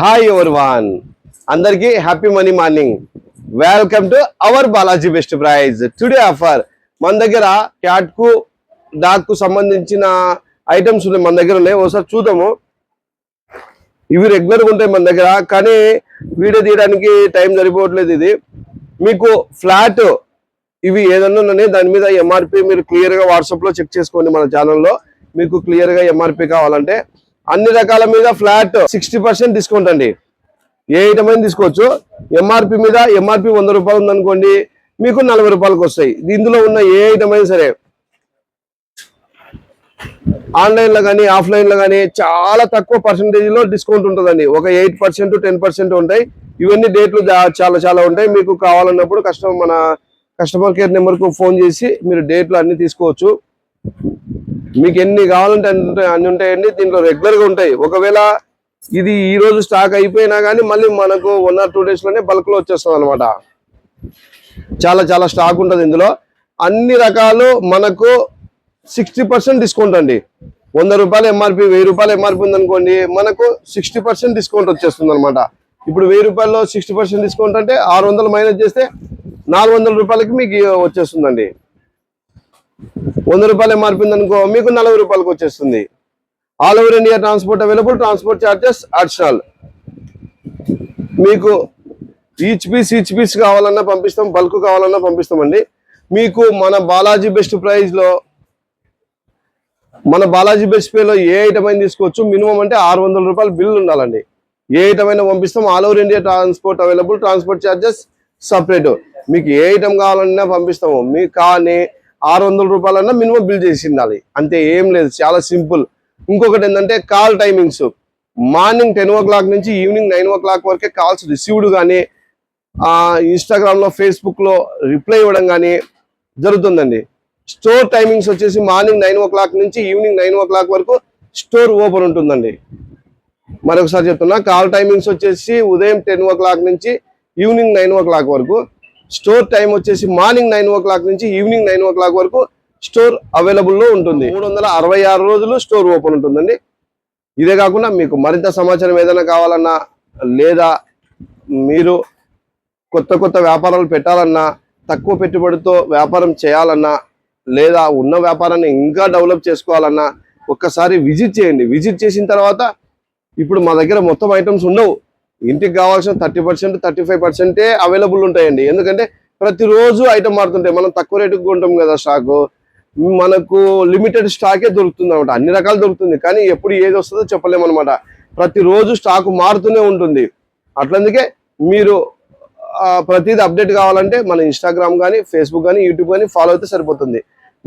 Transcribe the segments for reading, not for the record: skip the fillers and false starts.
Hi everyone అందరికీ happy money morning. Welcome to our Balaji best price. Today offer మన దగ్గర cat కు dog కు సంబంధించిన ఐటమ్స్ ఉన్నాయి, మన దగ్గర ఉన్నాయి. ఒకసారి చూద్దాము. ఇవి రెగ్యులర్గా ఉంటాయి మన దగ్గర, కానీ వీడియో తీయడానికి టైం సరిపోవట్లేదు. ఇది మీకు ఫ్లాట్ ఇవి ఏదన్నా ఉన్నాయి, దాని మీద ఎంఆర్పి మీరు క్లియర్గా వాట్సాప్లో చెక్ చేసుకోండి. మన ఛానల్లో మీకు క్లియర్గా ఎంఆర్పి కావాలంటే అన్ని రకాల మీద ఫ్లాట్ 60% డిస్కౌంట్ అండి. ఏ ఐటమ్ అయినా తీసుకోవచ్చు. ఎంఆర్పి మీద ఎంఆర్పి 100 రూపాయలు ఉందనుకోండి, మీకు 40 రూపాయలకు వస్తాయి. ఇందులో ఉన్న ఏ ఐటమ్ అయినా సరే ఆన్లైన్లో కానీ ఆఫ్లైన్లో కానీ చాలా తక్కువ పర్సంటేజ్లో డిస్కౌంట్ ఉంటుందండి. ఒక 8% 10% ఉంటాయి. ఇవన్నీ డేట్లు చాలా చాలా ఉంటాయి. మీకు కావాలన్నప్పుడు మన కస్టమర్ కేర్ నెంబర్కు ఫోన్ చేసి మీరు డేట్లు అన్ని తీసుకోవచ్చు. మీకు ఎన్ని కావాలంటే అన్ని ఉంటాయండి. దీంట్లో రెగ్యులర్గా ఉంటాయి. ఒకవేళ ఇది ఈ రోజు స్టాక్ అయిపోయినా కానీ మళ్ళీ మనకు 1 or 2 డేస్లోనే బల్క్లో వచ్చేస్తుంది అనమాట. చాలా చాలా స్టాక్ ఉంటుంది ఇందులో. అన్ని రకాలు మనకు 60% డిస్కౌంట్ అండి. 100 రూపాయలు ఎంఆర్పి, 1000 రూపాయలు ఎంఆర్పి ఉందనుకోండి, మనకు 60% డిస్కౌంట్ వచ్చేస్తుంది అనమాట. ఇప్పుడు 1000 రూపాయల్లో 60% డిస్కౌంట్ అంటే 600 మైనస్ చేస్తే 400 రూపాయలకి మీకు వచ్చేస్తుందండి. 100 రూపాయలు ఎంఆర్పి ఉందనుకో, మీకు 40 రూపాయలకు వచ్చేస్తుంది. All over India transport available. Transport charges additional. మీకు ఈచ్ పీస్ కావాలన్నా పంపిస్తాం, బల్క్ కావాలన్నా పంపిస్తామండి. మీకు మన బాలాజీ బెస్ట్ ప్రైజ్లో, మన బాలాజీ బెస్ట్ పేలో ఏ ఐటమ్ అయినా తీసుకోవచ్చు. మినిమం అంటే 600 రూపాయలు బిల్లు ఉండాలండి. ఏ ఐటమ్ అయినా పంపిస్తాం. All over India transport available. Transport charges separate. మీకు ఏ ఐటమ్ కావాలన్నా పంపిస్తాము. మీకు కానీ 600 రూపాయలన్నా మినిమం బిల్ చేసి ఉండాలి. అంతే, ఏం లేదు, చాలా సింపుల్. ఇంకొకటి ఏంటంటే కాల్ టైమింగ్స్. మార్నింగ్ 10 o'clock నుంచి ఈవినింగ్ 9 o'clock వరకే కాల్స్ రిసీవ్డ్ కానీ ఇన్స్టాగ్రామ్లో ఫేస్బుక్లో రిప్లై ఇవ్వడం కానీ జరుగుతుందండి. స్టోర్ టైమింగ్స్ వచ్చేసి మార్నింగ్ 9 o'clock నుంచి ఈవినింగ్ 9 o'clock వరకు స్టోర్ ఓపెన్ ఉంటుందండి. మరొకసారి చెప్తున్నా, కాల్ టైమింగ్స్ వచ్చేసి ఉదయం 10 o'clock నుంచి ఈవినింగ్ 9 o'clock వరకు. స్టోర్ టైం వచ్చేసి మార్నింగ్ 9 o'clock నుంచి ఈవినింగ్ 9 o'clock వరకు స్టోర్ అవైలబుల్లో ఉంటుంది. 366 రోజులు స్టోర్ ఓపెన్ ఉంటుందండి. ఇదే కాకుండా మీకు మరింత సమాచారం ఏదైనా కావాలన్నా, లేదా మీరు కొత్త వ్యాపారాలు పెట్టాలన్నా, తక్కువ పెట్టుబడితో వ్యాపారం చేయాలన్నా, లేదా ఉన్న వ్యాపారాన్ని ఇంకా డెవలప్ చేసుకోవాలన్నా ఒక్కసారి విజిట్ చేయండి. విజిట్ చేసిన తర్వాత ఇప్పుడు మా దగ్గర మొత్తం ఐటమ్స్ ఉండవు. ఇంటికి కావాల్సిన 30% 35% అవైలబుల్ ఉంటాయండి. ఎందుకంటే ప్రతిరోజు ఐటమ్ మారుతుంటాయి. మనం తక్కువ రేటుకు కొంటాం కదా స్టాకు. మనకు లిమిటెడ్ స్టాకే దొరుకుతుంది అనమాట. అన్ని రకాలు దొరుకుతుంది, కానీ ఎప్పుడు ఏది వస్తుందో చెప్పలేము అనమాట. ప్రతిరోజు స్టాకు మారుతూనే ఉంటుంది. అట్లందుకే మీరు ప్రతిదీ అప్డేట్ కావాలంటే మన ఇన్స్టాగ్రామ్ కానీ, ఫేస్బుక్ కానీ, యూట్యూబ్ కానీ ఫాలో అయితే సరిపోతుంది.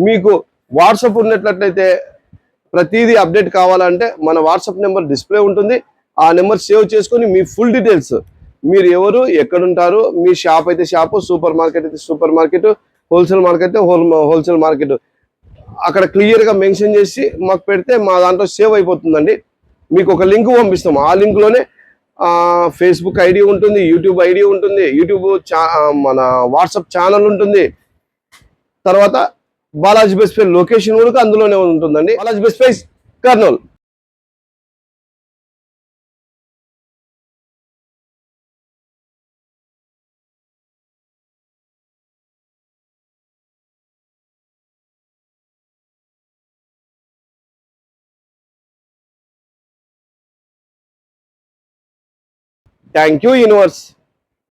మీకు వాట్సాప్ ఉన్నట్లయితే ప్రతిదీ అప్డేట్ కావాలంటే మన వాట్సాప్ నెంబర్ డిస్ప్లే ఉంటుంది. ఆ నెంబర్ సేవ్ చేసుకొని మీ ఫుల్ డీటెయిల్స్, మీరు ఎవరు, ఎక్కడుంటారు, మీ షాప్ అయితే షాపు, సూపర్ మార్కెట్ అయితే సూపర్ మార్కెట్, హోల్సేల్ మార్కెట్ అయితే హోల్సేల్ మార్కెట్, అక్కడ క్లియర్గా మెన్షన్ చేసి మాకు పెడితే మా దాంట్లో సేవ్ అయిపోతుందండి. మీకు ఒక లింక్ పంపిస్తాం. ఆ లింక్లోనే ఫేస్బుక్ ఐడి ఉంటుంది, యూట్యూబ్ ఐడి ఉంటుంది, మన వాట్సాప్ ఛానల్ ఉంటుంది. తర్వాత బాలాజీ బెస్ట్ ప్రైజ్ లొకేషన్ కూడా అందులోనే ఉంటుందండి. Balaji best price Kurnool. Thank you universe.